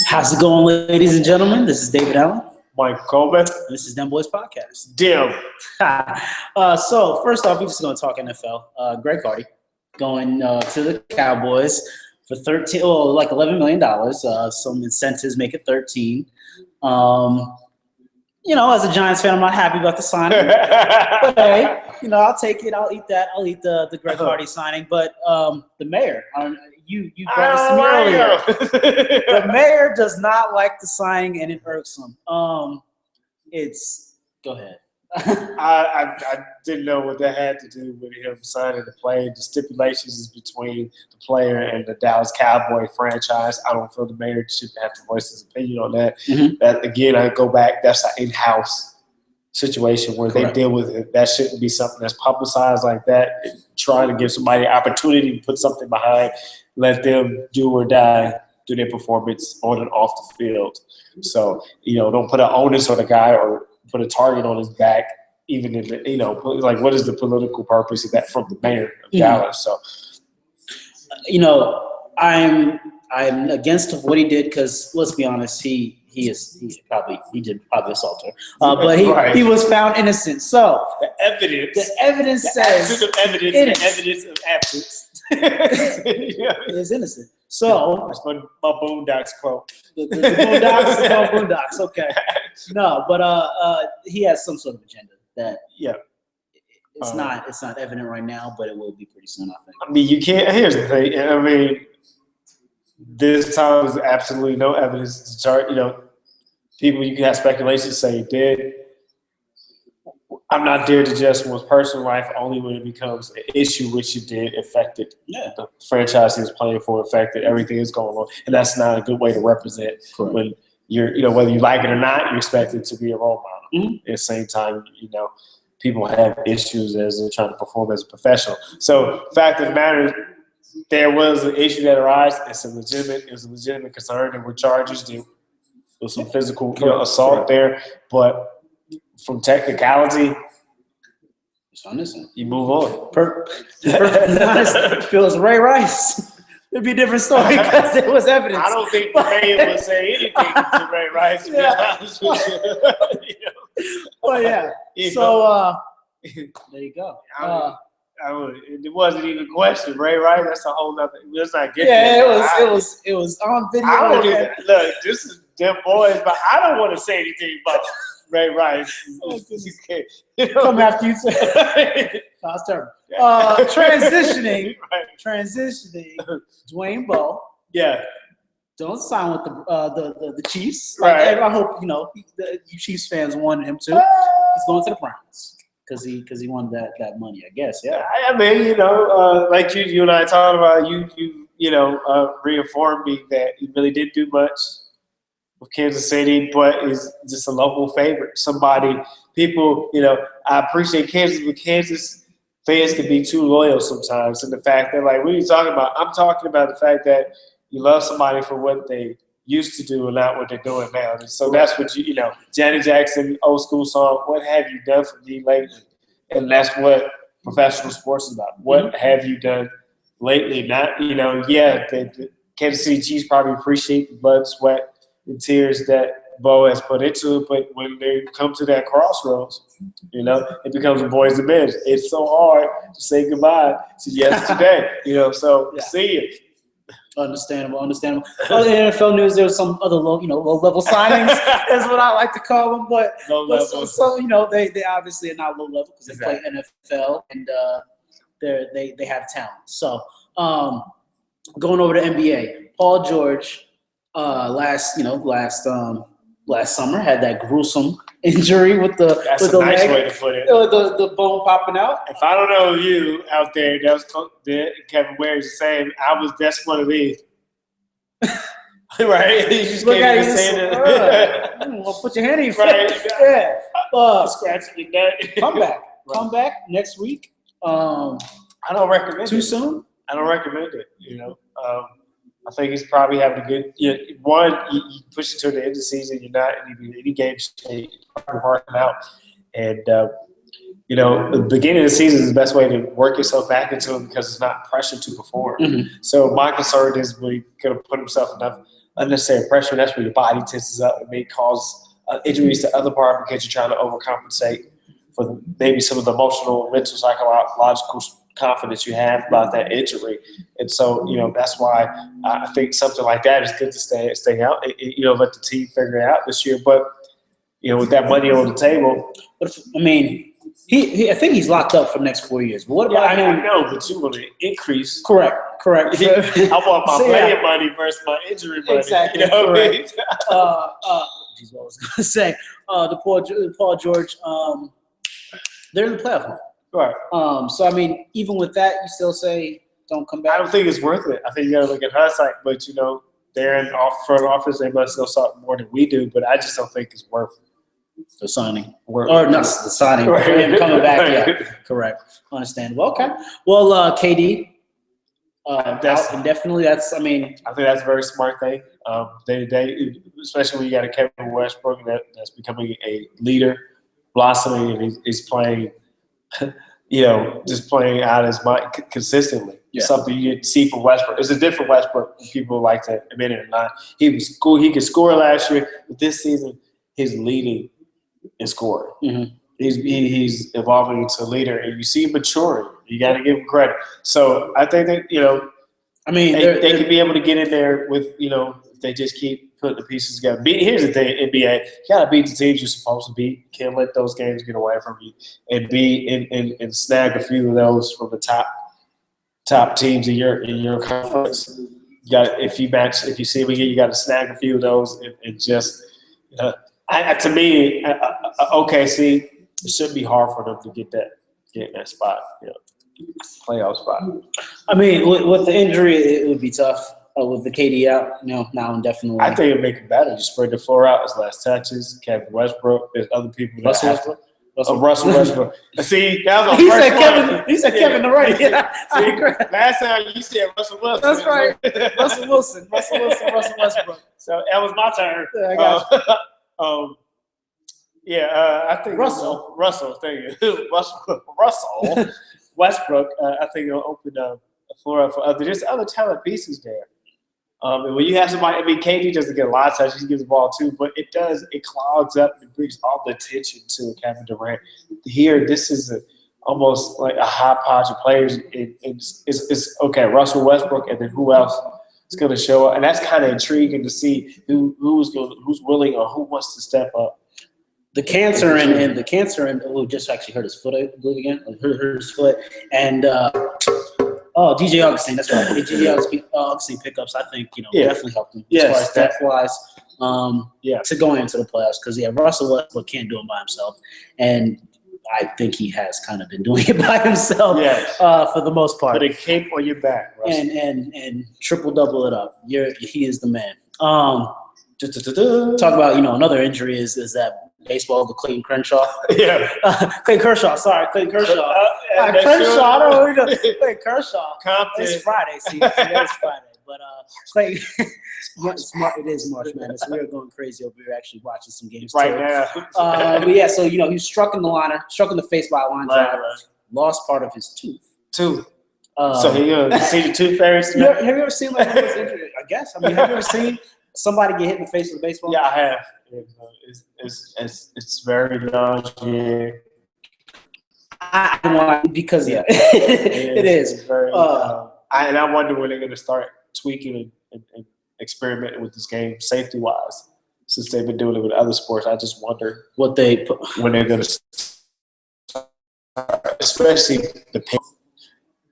How's it going, ladies and gentlemen? This is David Allen. Mike Coleman. This is Dem Boyz Podcast. Dem. So first off, we're just going to talk NFL. Greg Hardy going to the Cowboys for $11 million. Some incentives make it 13. As a Giants fan, I'm not happy about the signing. But hey, I'll take it. I'll eat that. I'll eat the Greg Hardy signing. But the mayor, you brought this to me earlier. The mayor does not like the signing, and it irks him. Go ahead. I didn't know what that had to do with him signing the play. The stipulations is between the player and the Dallas Cowboy franchise. I don't feel the mayor should have to voice his opinion on that. Mm-hmm. That again, I go back. That's an in-house situation where Correct. They deal with it. That shouldn't be something that's publicized like that. Trying to give somebody an opportunity to put something behind, let them do or die through their performance on and off the field. So don't put an onus on the guy or put a target on his back, even in what is the political purpose of that from the mayor of Dallas? So, I'm against what he did because let's be honest, he did probably assault her, but he was found innocent. So the evidence says the evidence of absence is innocent. So that's my Boondocks quote. The Boondocks, okay. No, but he has some sort of agenda that it's not evident right now, but it will be pretty soon, I think. I mean, you can't. Here's the thing. I mean, this time there's absolutely no evidence to chart. People you can have speculation say he did. I'm not there to judge someone's personal life only when it becomes an issue, which it did, affected the franchise he was playing for, affected everything that's going on. And that's not a good way to represent when you're, whether you like it or not, you're expected to be a role model. Mm-hmm. At the same time, people have issues as they're trying to perform as a professional. So the fact of the matter is, there was an issue that arose. It was a legitimate concern. There were charges. There was some physical assault there. But from technicality, you move on. Perfectly honest, if it was Ray Rice, it'd be a different story because there was evidence. I don't think the mayor would say anything to Ray Rice. To be honest with you. Well, yeah. So there you go. It wasn't even a question. Ray Rice, that's a whole nother. Let's not get it was on video. Look, this is Dem Boyz, but I don't want to say anything about Ray Rice. Come after you. No, it's terrible. Transitioning. Dwayne Bowe. Yeah. Don't sign with the Chiefs. Right. I hope you Chiefs fans wanted him to. He's going to the Browns because he wanted that money, I guess. Yeah. I mean, like you and I talked about, you reaffirmed me that he really didn't do much with Kansas City, but is just a local favorite. I appreciate Kansas, but Kansas fans can be too loyal sometimes. And the fact that, what are you talking about? I'm talking about the fact that you love somebody for what they used to do and not what they're doing now. And so that's what Janet Jackson, old school song, what have you done for me lately? And that's what professional sports is about. What have you done lately? Not, the Kansas City Chiefs probably appreciate the blood, sweat, and tears that Bo has put into it, but when they come to that crossroads, it becomes a boys and men. It's so hard to say goodbye to yesterday, see you. Understandable. Other NFL news, there was some other low-level signings, is what I like to call them. But they obviously are not low level because they play NFL and they have talent. So going over to NBA, Paul George last summer had that gruesome injury with the nice leg, way to put it. The bone popping out. If I don't know you out there, Kevin Ware is saying that's one of these. Right? You just can't even say that. Put your hand in your face. Right. Yeah. Scratching your neck. Come back next week. I don't recommend it. Too soon? I don't recommend it. I think he's probably having a good. You push it to the end of the season. You're not in any game shape. You're working out, and the beginning of the season is the best way to work yourself back into it because it's not pressure to perform. Mm-hmm. So my concern is when he's going to put himself enough unnecessary pressure, that's where your body tenses up and may cause injuries to other parts because you're trying to overcompensate for maybe some of the emotional, mental, psychological confidence you have about that injury. And so, that's why I think something like that is good to stay out. Let the team figure it out this year. But, with that money on the table. But I think he's locked up for the next 4 years. But what about him? I know, but you want to increase. Correct. I want my playing money versus my injury money. Exactly. Correct. What was I going to say? The Paul George, they're in the playoff hunt. Right. So, even with that, you still say don't come back? I don't think it's worth it. I think you got to look at hindsight. But, they're in front office. They must know something more than we do. But I just don't think it's worth it. The signing. Or not the signing. Right. Him coming back. Yeah, correct. Understandable. Okay. Well, KD, that's indefinitely. I think that's a very smart thing. Day to day, especially when you got a Kevin Westbrook that's becoming a leader, blossoming, and he's playing, just playing out his mind consistently. Yeah. Something you see from Westbrook. It's a different Westbrook. People like to admit it or not. He was cool. He could score last year, but this season he's leading in scoring. Mm-hmm. He's evolving into a leader, and you see him maturing. You got to give him credit. So I think that they could be able to get in there with if they just keep putting the pieces together. Here's the thing, NBA, you got to beat the teams you're supposed to beat. You can't let those games get away from you, and snag a few of those from the top teams in your conference. You got if you see them again, you got to snag a few of those and just. To me, OKC, it shouldn't be hard for them to get that spot, playoff spot. With the injury, it would be tough. With the KD out, now indefinitely. I think it'd make it better. You spread the floor out. His last touches. Kevin Westbrook. There's other people. Russell Westbrook. See, that was he said Kevin. He said Kevin the right. Yeah, I agree. Last time you said Russell Wilson. That's right. Russell Wilson. Russell Westbrook. So that was my turn. Yeah, I got you. I think Russell. Thank you. Russell Westbrook. I think it'll open the floor up for other talent pieces there. And when you have somebody, KD doesn't get a lot of touches. He gives the ball too, but it clogs up and brings all the attention to Kevin Durant. Here, this is almost like a hodgepodge of players. It's okay, Russell Westbrook, and then who else is going to show up? And that's kind of intriguing to see who's willing or who wants to step up. The cancer and who just actually hurt his foot, I believe again. Hurt his foot and. DJ Augustine, that's right. DJ Augustine pickups, I think, definitely helped him as far as depth-wise to going into the playoffs because, Russell Westbrook can't do it by himself. And I think he has kind of been doing it by himself for the most part. Put a cape on your back, Russell. And triple-double it up. He is the man. Talk about, another injury is that baseball with Clayton Kershaw. Clayton Kershaw. Sorry, Clayton Kershaw. Kershaw. I don't know who Clayton Kershaw. Compton. It's Friday. See, it's Friday. But Clayton, it is March Madness. We are going crazy over here actually watching some games right now. But so he was struck in the face by a line drive. Right. Lost part of his tooth. So he see the tooth fairies? Have you ever seen one of those injuries? I guess. Have you ever seen somebody get hit in the face with a baseball? Yeah, I have. It's very large. Yeah. I want because it is. It's very. And I wonder when they're going to start tweaking and experimenting with this game safety wise. Since they've been doing it with other sports, I just wonder when they're going to, especially the pain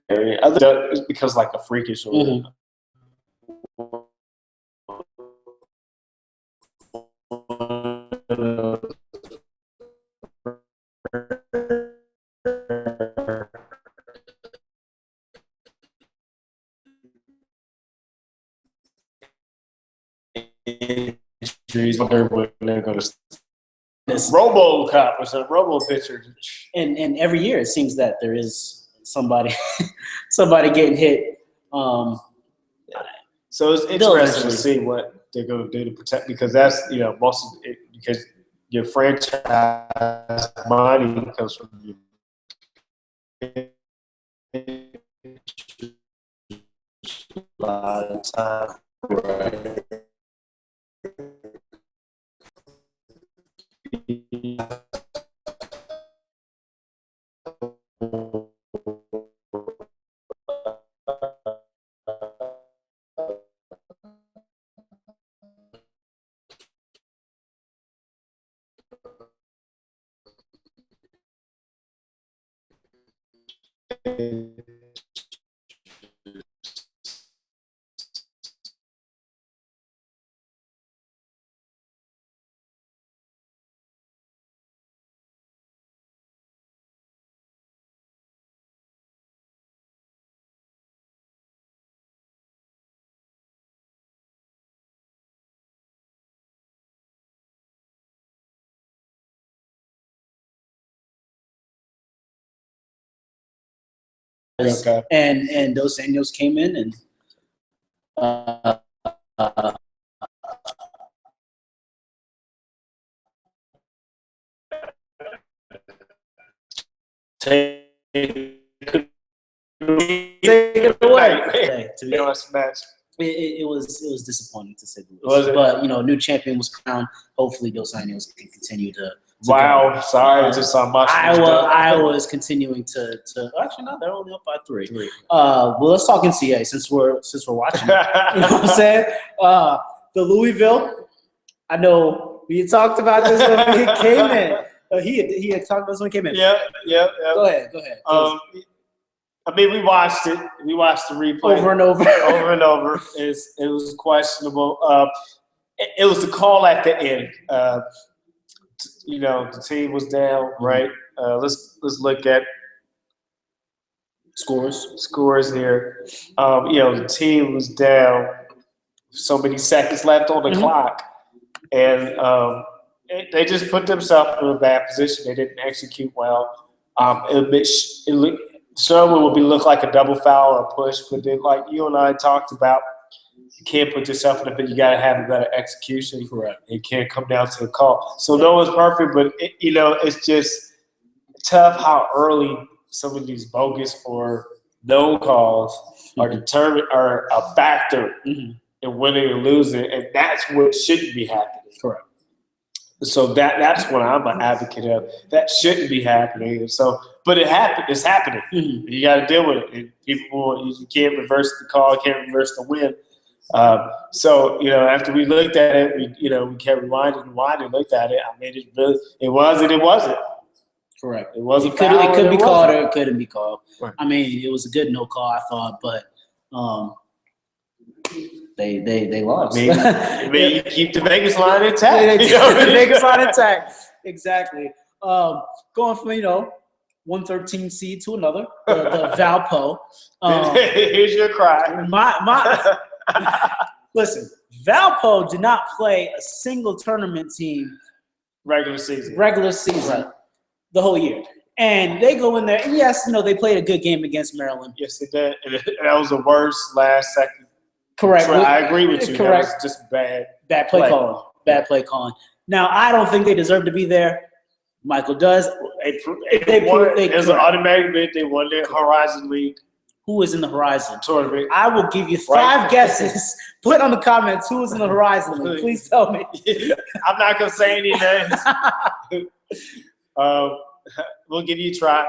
area. It's because like a freakish. Mm-hmm. Injuries when they're going to RoboCop or some Robo pitcher. And every year it seems that there is somebody getting hit. So it's interesting to see what they're going to do to protect because that's most of it because your franchise money comes from your a lot of time. Right. Okay. And Dos Anjos came in and Take it away. To be honest, match. It was disappointing to say the least. Was it? But new champion was crowned. Hopefully, Dos Anjos can continue to Wow, go. sorry, just saw much. Iowa is continuing to actually no, they're only up by 3. Well, let's talk NCAA since we're watching. You know what I'm saying? The Louisville. I know we had talked about this when he came in. He had talked about this when he came in. Yeah. Go ahead. I mean, we watched it. We watched the replay over and over. It was questionable. It was the call at the end. The team was down, right? Let's look at scores here. The team was down. So many seconds left on the clock, and they just put themselves in a bad position. They didn't execute well. Certainly would look like a double foul or a push, but then, like you and I talked about, you can't put yourself in a bit. You got to have a better execution. Correct. It can't come down to the call. So no one's perfect, but it's just tough how early some of these bogus or no calls are a factor in winning or losing, and that's what shouldn't be happening. Correct. So that's what I'm an advocate of. That shouldn't be happening. So, but it happened. It's happening. Mm-hmm. You got to deal with it. And you can't reverse the call. Can't reverse the win. So after we looked at it, we kept rewinding and looked at it. I mean, it wasn't. Correct. It wasn't. It could be called or it couldn't be called. Right. I mean, it was a good no call, I thought, but they lost. I mean, you keep the Vegas line intact. The Vegas line intact. Exactly. Going from 113 seed to another, the Valpo. Here's your cry. Listen, Valpo did not play a single tournament team regular season the whole year. And they go in there, and yes, they played a good game against Maryland. Yes, they did. And that was the worst last second. Correct. I agree with you. Correct. That was just bad play calling. Bad play calling. Now, I don't think they deserve to be there. Michael does. There's an automatic bid. They won the Horizon League. Who is in the Horizon tournament? I will give you 5 guesses. Put on the comments who is in the Horizon League. Please tell me. I'm not going to say any names. We'll give you a try.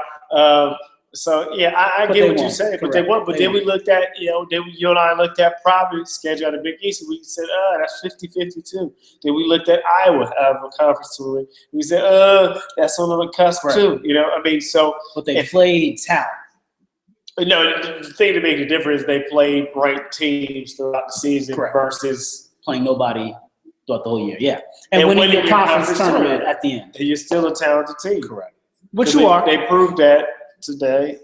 So, yeah, I get what you're saying. But they won. But then we looked at, you and I looked at Providence schedule at the Big East, and we said, that's 50-50 too. Then we looked at Iowa out of a conference tournament. We said, that's on the cusp too. I mean, so. But they played talent. No, the thing to make the difference is they played ranked teams throughout the season versus playing nobody throughout the whole year. Yeah, and winning your conference tournament at the end. And you're still a talented team. Correct. Which you are. They proved that today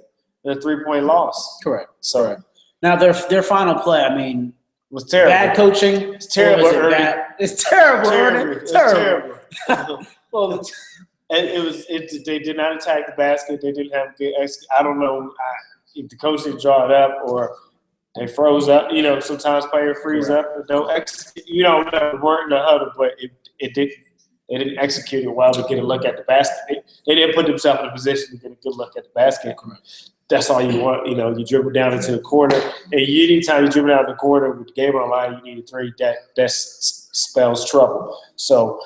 in a 3-point loss. Correct. So now their final play, I mean, was terrible. Bad coaching. It's terrible. It's terrible. It's terrible. Well, they did not attack the basket. They didn't have good. I don't know if the coach didn't draw it up or they froze up. Sometimes players freeze up and don't execute. You don't know the word in the huddle, but it didn't They didn't execute it well to get a look at the basket. They didn't put themselves in a position to get a good look at the basket. That's all you want. You dribble down into the corner. And anytime you dribble down the corner with the game on the line, you need a three. That spells trouble. So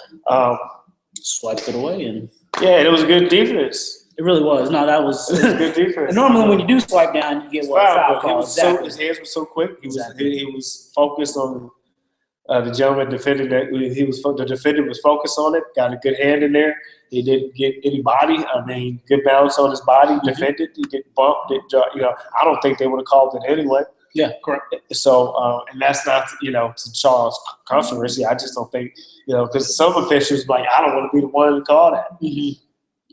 swiped it away. And it was a good defense. It really was. No, that was good defense. Normally, when you do swipe down, you get foul call. Exactly. His hands were so quick. He was focused on the gentleman defended that. The defender was focused on it. Got a good hand in there. He didn't get any body. I mean, good balance on his body. Defended. He didn't bump. I don't think they would have called it anyway. Yeah, correct. So, and that's not, to Charles' controversy. I just don't think, because some officials like, I don't want to be the one to call that. Mm-hmm.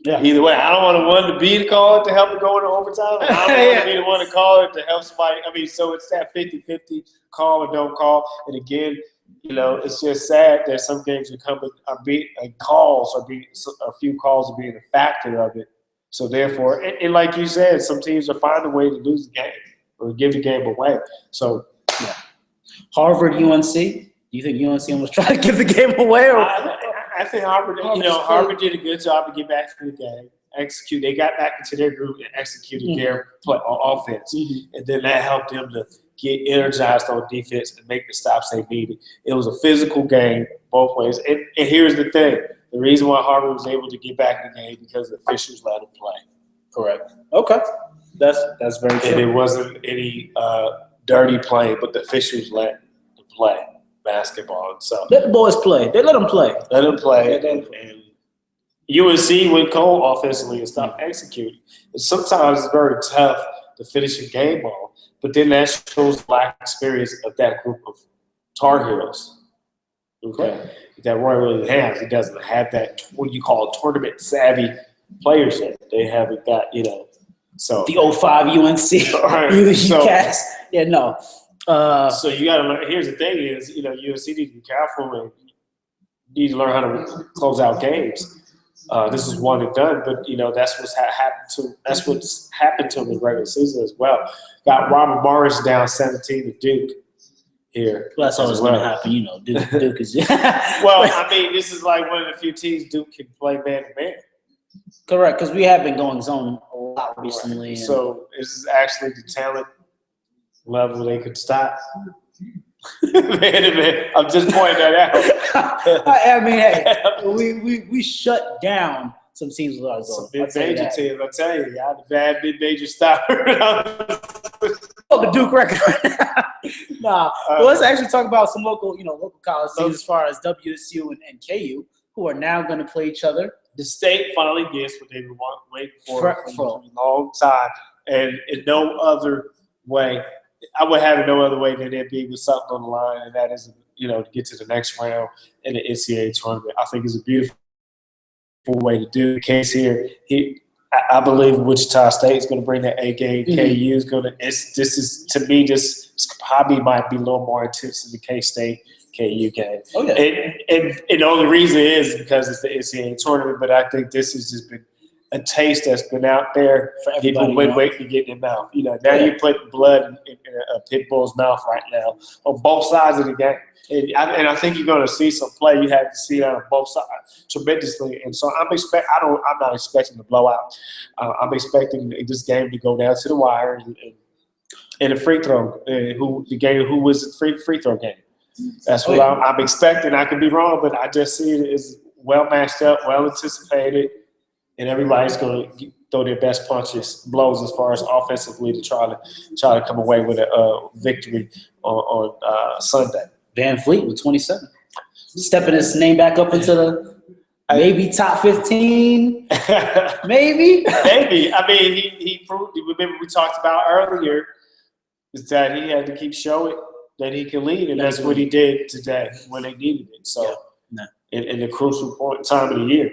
Yeah. Either way, I don't want the one to be the call it to help it go into overtime. And I don't want to be the one to call it to help somebody. I mean, so it's that 50-50 call or don't call. And again, it's just sad that some games a few calls are being a factor of it. So therefore, and like you said, some teams are finding a way to lose the game or give the game away. So, yeah. Harvard, UNC. Do you think UNC was trying to give the game away? Or I think Harvard did a good job to get back to the game, execute. They got back into their group and executed their play on offense, and then that helped them to get energized on defense and make the stops they needed. It was a physical game both ways. And here's the thing: the reason why Harvard was able to get back in the game because the officials let them play. Correct. Okay, that's very true. And it wasn't any dirty play, but the officials let them play basketball. So let the boys play. They let them play. Let them play. And UNC went cold offensively and stopped executing. And sometimes it's very tough to finish a game ball, but then that shows lack of experience of that group of Tar Heels. Okay, that Roy really has. He doesn't have that what you call tournament savvy players yet. They haven't got So the 05 UNC. Right. Yeah, no. So you got to learn. Here's the thing: is UNC needs to be careful and need to learn how to close out games. This is one and done, but that's what's happened to. That's what's happened to him in the regular season as well. Got Robert Morris down 17 to Duke here. Well, that's always going to happen, Duke is. Well, I mean, this is like one of the few teams Duke can play man to man. Correct, because we have been going zone a lot recently. Right. So this is actually the talent level they could stop. Man, I'm just pointing that out. I mean, hey, we shut down some teams with our zone. Some mid-major teams, I tell you, y'all the bad mid-major stopper. Oh, the Duke record. Nah, well, let's actually talk about some local college teams as far as WSU and KU, who are now going to play each other. The state finally gets what they've been waiting for a long time, and in no other way. I would have it no other way than it be with something on the line, and that is, to get to the next round in the NCAA tournament. I think it's a beautiful way to do the case here. I believe Wichita State is going to bring that A game. Mm-hmm. KU is going to. This probably might be a little more intense than the K-State KU game. Oh, yeah. And the only reason is because it's the NCAA tournament, but I think this has just been a taste that's been out there for everybody. People waiting to get in their mouth. Now you're putting blood in a pit bull's mouth right now on both sides of the game. And I think you're going to see some play. You have to see that on both sides tremendously. And so I'm not expecting a blowout. I'm expecting this game to go down to the wire and a free throw. Who was the free throw game? That's what I'm expecting. I could be wrong, but I just see it as well matched up, well anticipated. And everybody's going to throw their best blows as far as offensively to try to come away with a victory on Sunday. Van Fleet with 27, stepping his name back up into the maybe top 15, maybe. Maybe. I mean, he proved. Remember we talked about earlier is that he had to keep showing that he can lead, and that's what he did today when they needed it. So, in the crucial time of the year.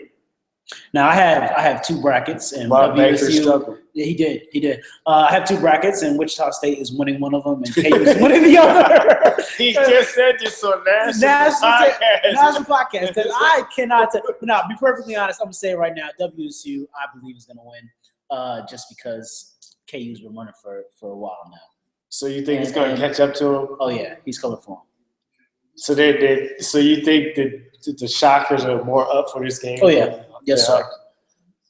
Now I have two brackets, and WSU. Yeah, he did. I have two brackets, and Wichita State is winning one of them, and KU is winning the other. He just said this on national podcast. Because I cannot. Now, be perfectly honest, I'm gonna say it right now. WSU, I believe, is gonna win, just because KU's been running for a while now. So you think he's gonna catch up to him? Oh yeah, he's coming for him. So you think that the Shockers are more up for this game? Oh yeah, yes sir.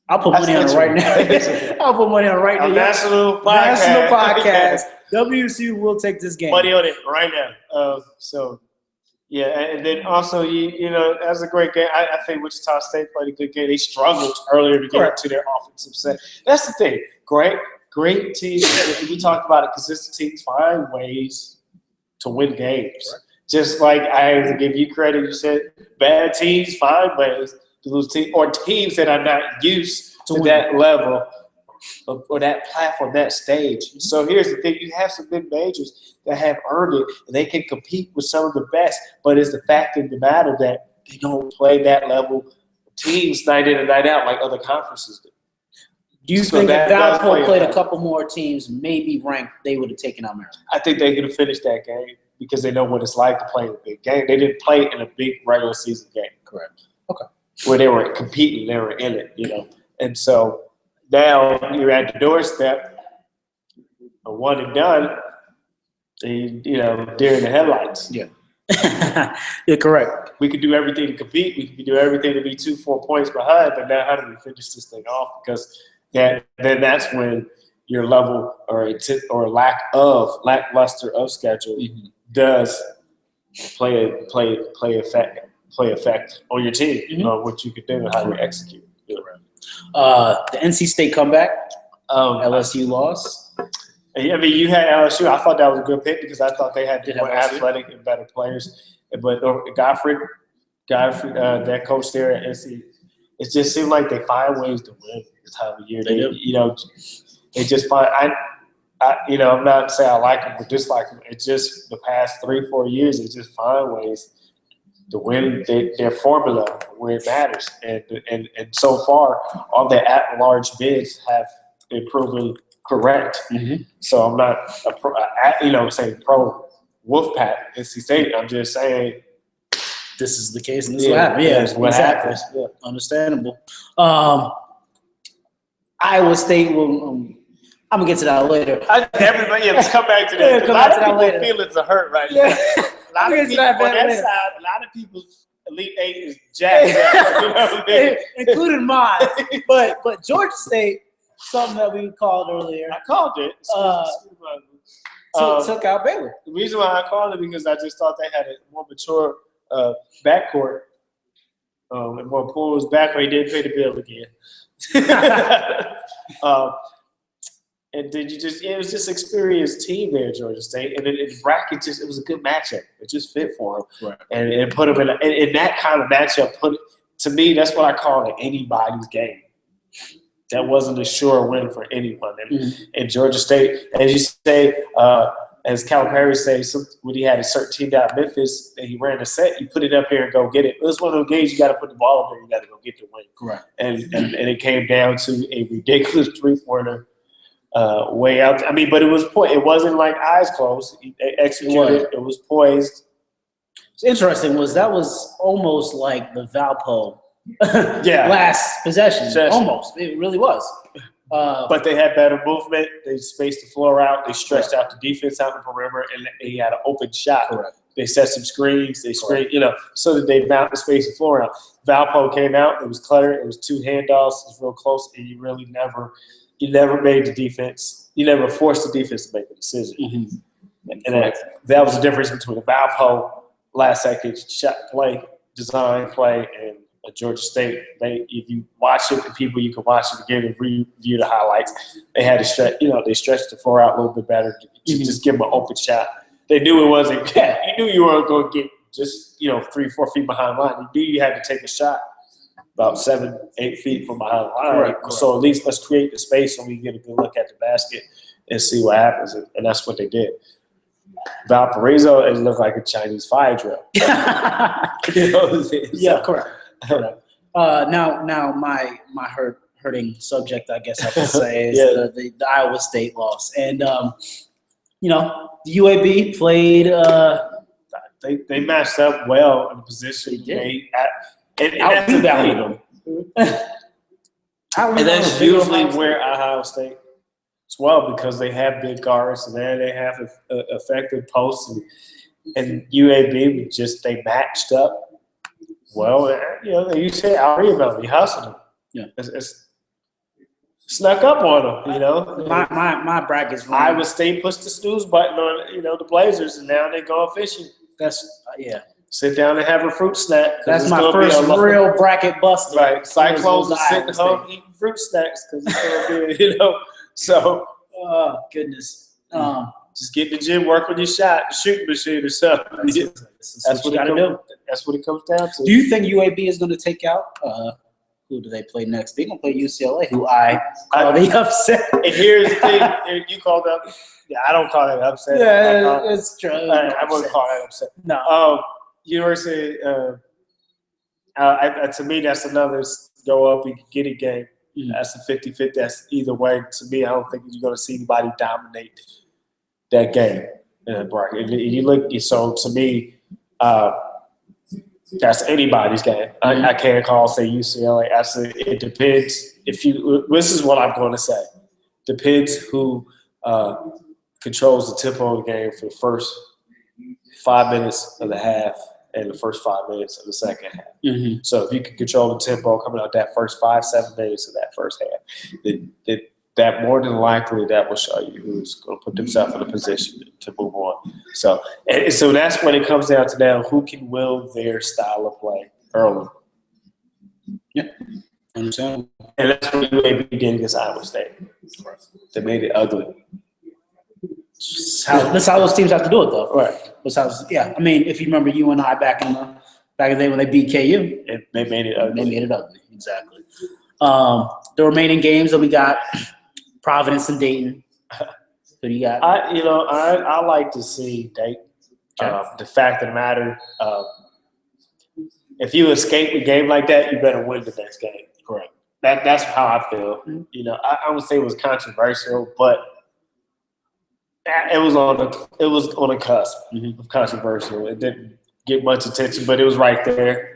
I'll put money on it right now. I'll put money on it right now. National podcast. WSU will take this game. Money on it right now. Yeah, and then also you know that's a great game. I think Wichita State played a good game. They struggled earlier to get into their offensive set. That's the thing. Great teams. We talked about it. Consistent teams find ways to win games. Right. Just like I have to give you credit, you said bad teams find ways to lose teams, or teams that are not used to that level or that platform, that stage. So here's the thing: you have some good majors that have earned it, and they can compete with some of the best. But it's the fact of the matter that they don't play that level teams night in and night out like other conferences do. Do you think if Valpo played a couple more teams, maybe ranked, they would have taken out Maryland? I think they could have finished that game because they know what it's like to play in a big game. They didn't play in a big regular season game. Correct. Okay. Where they were competing, they were in it, you know. And so now you're at the doorstep, a one and done, deer in the headlights. Yeah. You're correct. We could do everything to compete. We could do everything to be 2-4 points behind, but now how do we finish this thing off? Because then that's when your level or lackluster of schedule does play effect on your team, on what you can do and how you execute. The NC State comeback, LSU loss. I mean, you had LSU. I thought that was a good pick because I thought they had more athletic and better players. But Godfrey, that coach there at NC, it just seemed like they find ways to win this time of year. They just find. I'm not saying I like them or dislike them. It's just the past 3-4 years, they just find ways to win their formula where it matters. And so far, all the at-large bids have been proven correct. So I'm not saying pro Wolfpack NC State. I'm just saying this is the case and this is what happened. Yeah, what happens. Yeah. Understandable. Iowa State will. I'm gonna get to that later. Let's come back to that. A lot of people's feelings are hurt right now. A lot of people on that side, a lot of people's Elite Eight is jacked up, including mine. But Georgia State, something that we called earlier. I called it. Took out Baylor. The reason why I called it because I just thought they had a more mature backcourt. And more Poole's backcourt. He didn't pay the bill again. And then it was just experienced team there, Georgia State. And in bracket, it was a good matchup. It just fit for them. Right. And it put them in that kind of matchup. To me, that's what I call an anybody's game. That wasn't a sure win for anyone. And Georgia State, as you say, as Calipari says, when he had a certain team down in Memphis and he ran a set, you put it up here and go get it. It was one of those games you got to put the ball up there. You got to go get the win. Correct. And it came down to a ridiculous three-pointer way out. I mean, but it wasn't like eyes closed. They executed. It was poised. What's interesting was that was almost like the Valpo last possession. Almost. It really was. But they had better movement. They spaced the floor out. They stretched out the defense out in the perimeter, and they had an open shot. Correct. They set some screens. They screened, so that they bound the space the floor out. Valpo came out. It was cluttered. It was 2 handoffs. It was real close, and you really never made the defense. You never forced the defense to make a decision. And that was the difference between the Valpo last-second shot play, design play, and Georgia State. If you watch it, the people you can watch it again and review the highlights. They had to stretch. They stretched the floor out a little bit better to just give them an open shot. They knew it wasn't. You knew you weren't going to get just 3-4 feet behind the line. You knew you had to take a shot about 7-8 feet from behind the line. Right. So at least let's create the space so we can get a good look at the basket and see what happens. And that's what they did. Valparaiso, it looked like a Chinese fire drill. Yeah, correct. Now my hurting subject, I guess I could say, is the Iowa State loss. And the UAB played. They matched up well in the position. They out-rebounded them. And that's usually where Ohio State as well, because they have big guards and then they have effective posts. and UAB they matched up. Well, you say out rebound, you hustled them. Yeah, it's snuck up on them. My bracket's wrong. Iowa State puts the snooze button on the Blazers, and now they going fishing. That's Sit down and have a fruit snack. That's my first real bracket buster. Right, Cyclones are sitting home eating fruit snacks because it's going to be So, oh goodness. Just get in the gym, work on your shooting machine or something. That's what you got to do. That's what it comes down to. Do you think UAB is going to take out? Who do they play next? They're going to play UCLA, who I call the upset. And here's the thing. You called up. Yeah, I don't call that upset. Yeah, it's true. I wouldn't call that upset. No. University, to me, that's another go up and get it game. Mm-hmm. That's a 50-50. That's either way. To me, I don't think you're going to see anybody dominate that game in a bracket. You look, so to me, that's anybody's game. I can't say UCLA. It depends. This is what I'm going to say. Depends who controls the tempo of the game for the first 5 minutes of the half and the first 5 minutes of the second half. Mm-hmm. So if you can control the tempo coming out that first 5-7 minutes of that first half, then that more than likely that will show you who's going to put themselves in a position to move on. So that's when it comes down to now who can will their style of play early. Yeah, understand. And that's what UAB did against Iowa State. They made it ugly. That's how those teams have to do it, though. Right. I mean, if you remember you and I back in the day when they beat KU, they made it ugly. They made it ugly, exactly. The remaining games that we got, Providence and Dayton. Who do you got? I like to see Dayton. Okay. The fact of the matter, if you escape a game like that, you better win the next game. Correct. That's how I feel. Mm-hmm. I would say it was controversial, but it was on a cusp of controversial. It didn't get much attention, but it was right there.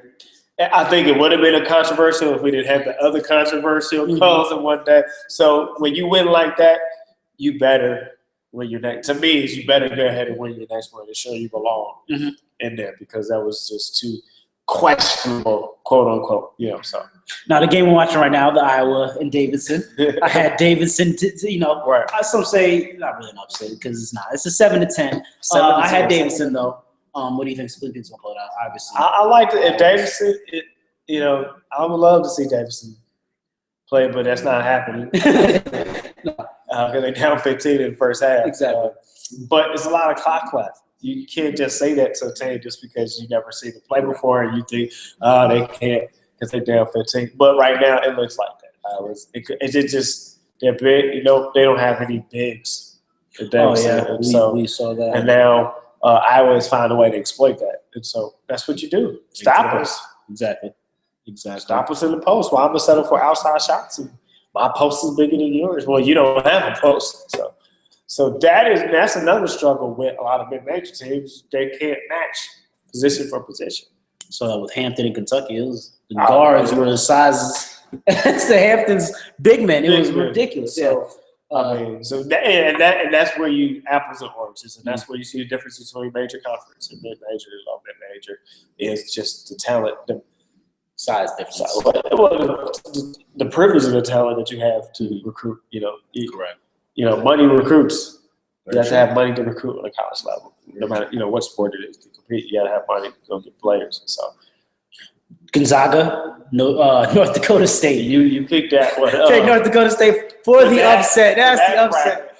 I think it would have been a controversial if we didn't have the other controversial calls in one day. So when you win like that, you better win your next. To me, you better go ahead and win your next one to show you belong in there, because that was just too questionable, quote unquote. So now the game we're watching right now, the Iowa and Davidson. I had Davidson. Right. Some say not really an upset because it's not. It's a 7-10. I had Davidson though. What do you think? Split things gonna play out. Obviously, I like it. If Davidson, I would love to see Davidson play, but that's not happening. Because they're down 15 in the first half. Exactly. But it's a lot of clock left. You can't just say that to a team just because you never seen them play before and you think, they can't because they're down 15. But right now, it looks like that. It's just they're big. They don't have any bigs. Oh yeah, we saw that. And now. I always find a way to exploit that. And so that's what you do. Stop us. Exactly. Stop us in the post. Well, I'm going to settle for outside shots. And my post is bigger than yours. Well, you don't have a post. So that's another struggle with a lot of mid-major teams. They can't match position for position. So with Hampton and Kentucky, it was the guards were the sizes. It's the Hampton's big men. It was ridiculous. So, that's where you apples and oranges, and that's where you see the difference between major conference and mid-major and low mid-major is just the talent, the size difference. The privilege of the talent that you have to recruit. Correct. Money recruits. You have to have money to recruit on a college level, no matter what sport it is to compete. You got to have money to go get players. So. Gonzaga, North Dakota State. You picked that one. Take North Dakota State for the upset. That's the upset.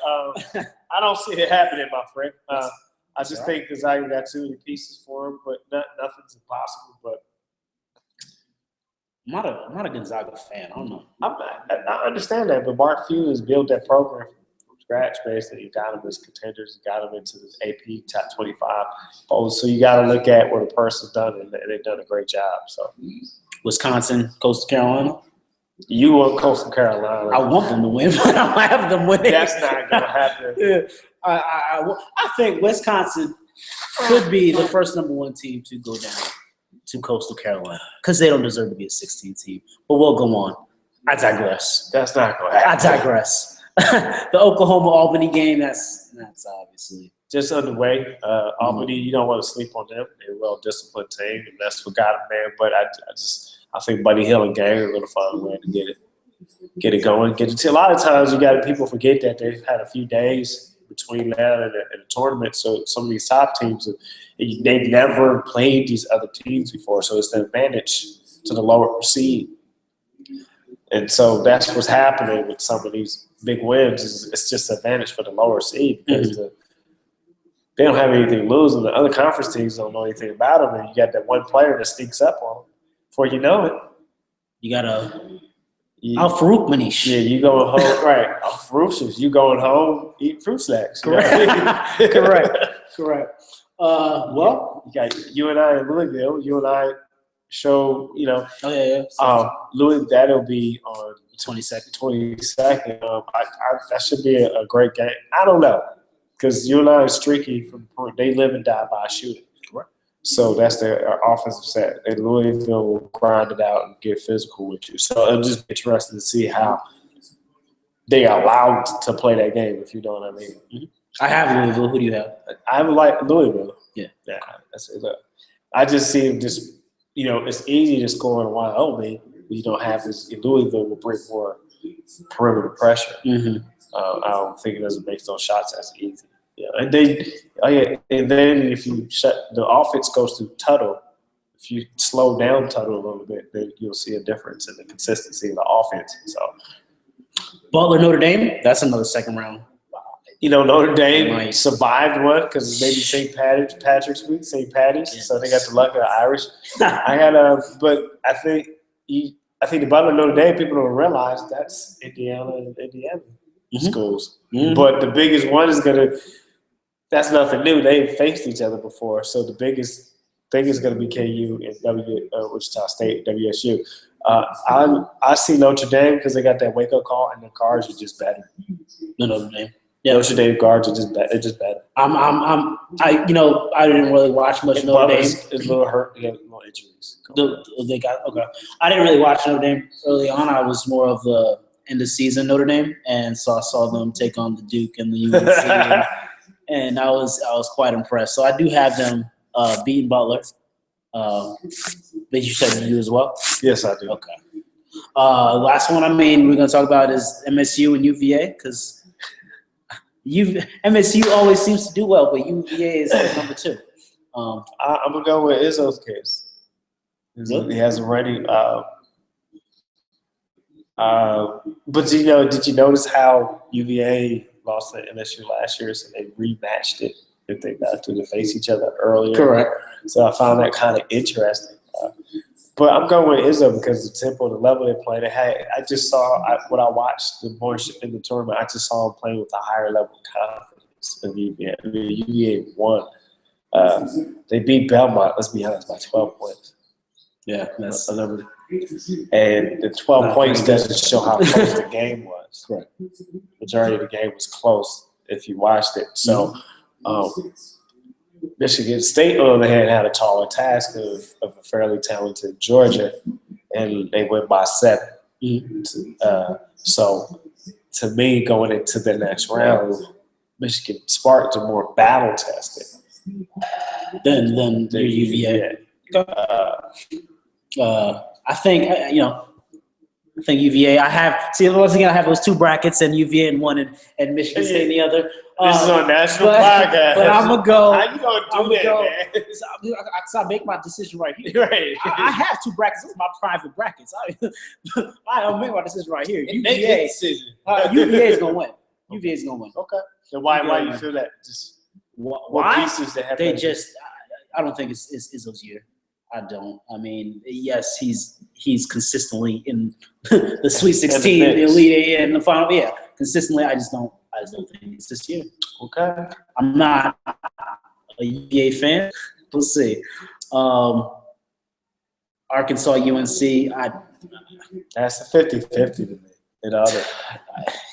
I don't see it happening, my friend. I just think Gonzaga got too many pieces for him, but nothing's impossible. But I'm not a Gonzaga fan. I don't know. I understand that, but Mark Few has built that program from scratch. Basically, he got them as contenders, got them into the AP top 25. So you got to look at what a person's done, and they've done a great job. So, Wisconsin, Coastal Carolina. You want Coastal Carolina? I want them to win, but I don't have them winning. That's not going to happen. Yeah. I think Wisconsin could be the first number one team to go down to Coastal Carolina because they don't deserve to be a 16 team. But we'll go on. I digress. That's not going to happen. I digress. The Oklahoma-Albany game, that's obviously just underway. Albany, you don't want to sleep on them. They're a well-disciplined team, and that's what got them there. But I think Buddy Hill and gang are going to find a way to get it going. A lot of times, people forget that they've had a few days between now and the tournament. So some of these top teams, they've never played these other teams before. So it's an advantage to the lower seed. And so that's what's happening with some of these big wins. It's just an advantage for the lower seed because they don't have anything to lose, and the other conference teams don't know anything about them. And you got that one player that sneaks up on them. Before you know it, you got Al Farouk Manish. Yeah, you going home, right? Al Farouk, you going home eating fruit snacks. Correct. Correct. Well, you got you and I in Louisville. You and I show, Oh yeah. Louis, that'll be on 22nd. 22nd. That should be a great game. I don't know, because you and I are streaky they live and die by shooting. Right. So that's their offensive set. And Louisville will grind it out and get physical with you. So it'll just be interesting to see how they are allowed to play that game, if you know what I mean. Mm-hmm. I have Louisville. Who do you have? I would like Louisville. Yeah. That's it. Look, I just see them just, it's easy to score in Wyoming. You don't have this. Louisville will bring more perimeter pressure. Mm-hmm. I don't think it doesn't make those shots as easy. Yeah, and then if you the offense goes through Tuttle, if you slow down Tuttle a little bit, then you'll see a difference in the consistency of the offense. So, Butler, Notre Dame, that's another second round. Notre Dame survived one because maybe St. Patrick's Week, St. Patty's, yes. So they got the luck of the Irish. But I think the Butler Notre Dame people don't realize that's Indiana schools. Mm-hmm. But the biggest one that's nothing new. They've faced each other before. So the biggest thing is going to be KU and Wichita State, WSU. I see Notre Dame because they got that wake-up call, and the guards are just better. Notre Dame. Yeah, Notre Dame guards are just better. They're just better. I didn't really watch much Notre Dame. It's a little hurt. They have more injuries. Okay. I didn't really watch Notre Dame early on. I was more of the end of season Notre Dame, and so I saw them take on the Duke and the UNC, and I was quite impressed. So I do have them beating Butler. But you said you as well? Yes, I do. Okay. Last one we're going to talk about is MSU and UVA because MSU always seems to do well, but UVA is number 2. I'm going to go with Izzo's case. He has a running but did you notice how UVA lost to MSU last year, so they rematched it if they got to face each other earlier? Correct. So I found that kind of interesting. But I'm going with Izzo because the tempo, the level they played. I just saw when I watched the more in the tournament, I just saw them playing with a higher level of confidence of UVA. UVA won. They beat Belmont, let's be honest, by 12 points. Yeah, that's a number. And the 12 points doesn't show how close the game was. Correct. Majority of the game was close if you watched it. So Michigan State, on the other hand, had a taller task of a fairly talented Georgia, and they went by 7. So to me, going into the next round, Michigan Spartans are more battle tested than your UVA. I think UVA. I have those 2 brackets and UVA in one and Michigan State in the other. This is on national podcast. But I'm gonna go. How you gonna do that, man? So I make my decision right here. Right. I have 2 brackets. Those are my private brackets. I'll make my decision right here. UVA decision. UVA is gonna win. UVA is gonna win. Okay. So why you feel that? Just what pieces they have? They just. I don't think it's Izzo's year. I don't. I mean, yes, he's consistently in the Sweet 16, the Elite 8, and the final. Yeah, consistently. I just don't think it's this year. Okay. I'm not a UVA fan. We'll see. Arkansas, UNC. That's a 50-50 to me. And other.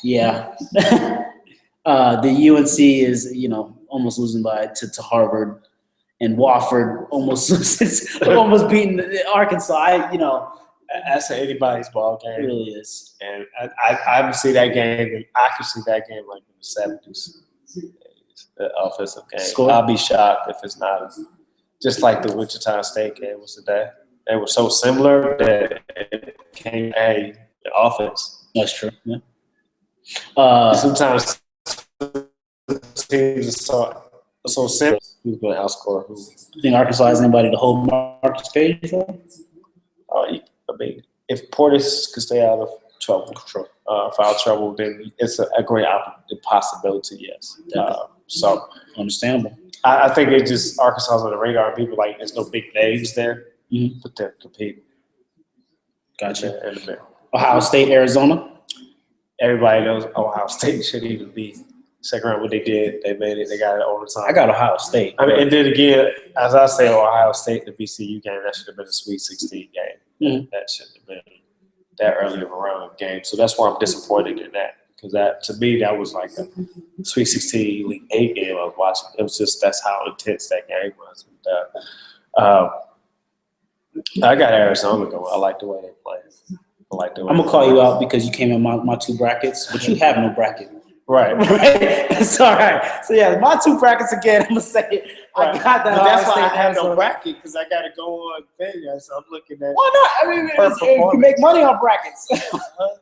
Yeah. The UNC is almost losing to Harvard. And Wofford almost beating Arkansas. That's anybody's ball game. It really is. And I haven't seen that game, and I can see that game like in the 70s. the offensive game. Score? I'll be shocked if it's not. Just like the Wichita State game was today. They were so similar that it became the offense. That's true. Yeah. Sometimes teams are so simple. Who's going to outscore who? You think Arkansas has anybody to hold Marcus Page for? I mean, if Portis could stay out of foul trouble, then it's a great possibility, yes. So understandable. I think it's just Arkansas's on the radar. People like there's no big names there, but they're competing. Gotcha. In the middle. Ohio State, Arizona. Everybody knows Ohio State shouldn't even be second round. What they did, they made it. They got it overtime. I got Ohio State. I mean, and then again, as I say, Ohio State, the VCU game, that should have been a Sweet 16 game. That shouldn't have been that early of a round game. So that's why I'm disappointed in that. Because that, to me, that was like a Sweet 16 Elite 8 game I was watching. It was just, that's how intense that game was. I got Arizona going. I like the way they play. I like the way I'm going to call you out because you came in my two brackets, but you have no bracket. Right. It's all right. So, yeah, my two brackets again, I'm going to say it. Right. I got that. But that's why I have no bracket because I got to go on thing. So I'm looking at. Why not? I mean, you make money on brackets.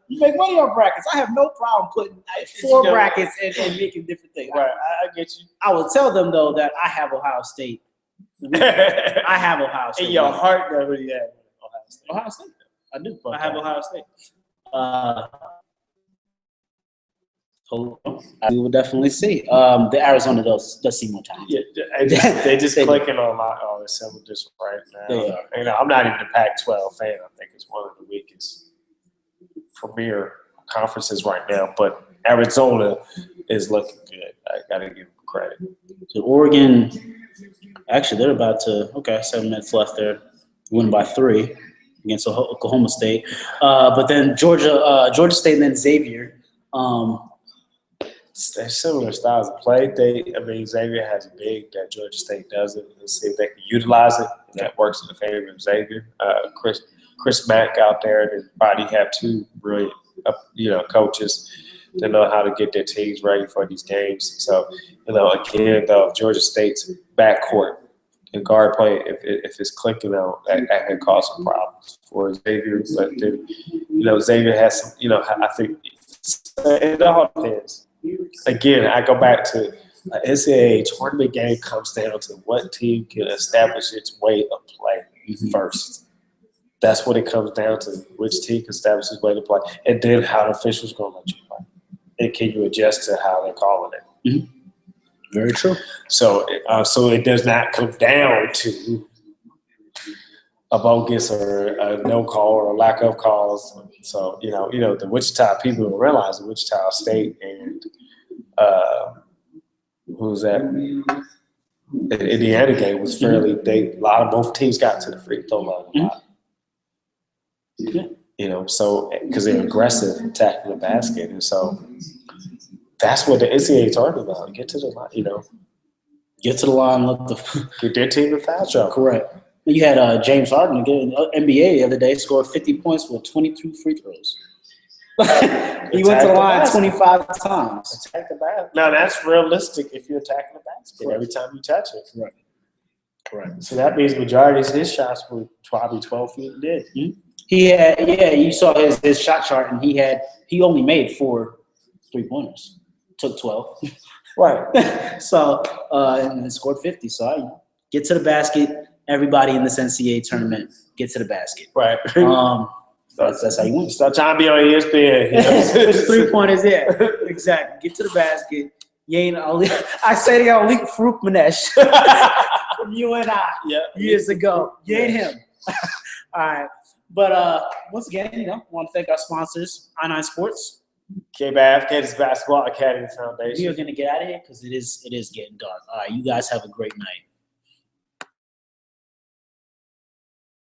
You make money on brackets. I have no problem putting 4 brackets and making different things. Right. I get you. I will tell them, though, that I have Ohio State. I have Ohio State. In your heart, though, yeah. Ohio State. Ohio State. I do. Okay. I have Ohio State. We will definitely see. The Arizona does seem more talented. Yeah, they just clicking on all the symbols right now. Yeah. I'm not even a Pac-12 fan. I think it's one of the weakest premier conferences right now. But Arizona is looking good. I got to give them credit. So Oregon, actually, they're about to. 7 minutes left. They're winning by 3 against Oklahoma State. But then Georgia State, and then Xavier. They're similar styles of play. Xavier has a big that Georgia State doesn't. Let's see if they can utilize it. And that works in the favor of Xavier. Chris Mack out there, they probably have 2 brilliant, coaches that know how to get their teams ready for these games. So, again, though, Georgia State's backcourt and guard play, if it's clicking out, that can cause some problems for Xavier. But then, Xavier has some. I think it all depends. Again, I go back to NCAA tournament game comes down to what team can establish its way of play first. That's what it comes down to, which team can establish its way to play, and then how the officials going to let you play. And can you adjust to how they're calling it? Mm-hmm. Very true. So it does not come down to a bogus or a no call or a lack of calls. So, the Wichita people will realize the Wichita State and who's that? The Indiana game was fairly, a lot of both teams got to the free throw line a lot. So because they're aggressive attacking the basket. And so that's what the NCAA is talking about. Get to the line, Get to the line, get their team in foul trouble. Correct. You had James Harden again, NBA the other day, scored 50 points with 22 free throws. He went to the line 25 times. Attack the basket. Now, that's realistic if you're attacking the basket every time you touch it. Correct. So that means majority of his shots were probably 12 feet in. Mm-hmm. He had, you saw his shot chart, and he only made 4 3-pointers. Took 12. Right. So, and scored 50. So, I get to the basket. Everybody in this NCAA tournament get to the basket. Right. That's how you win. Stop trying to be on ESPN. With 3-pointers, yeah. Exactly. Get to the basket. I say to y'all, Leak Farouk Manesh from UNI years ago. You ain't him. All right. But once again, I want to thank our sponsors, I9 Sports. KBAF, Kansas Basketball Academy Foundation. We are going to get out of here because it is getting dark. All right. You guys have a great night.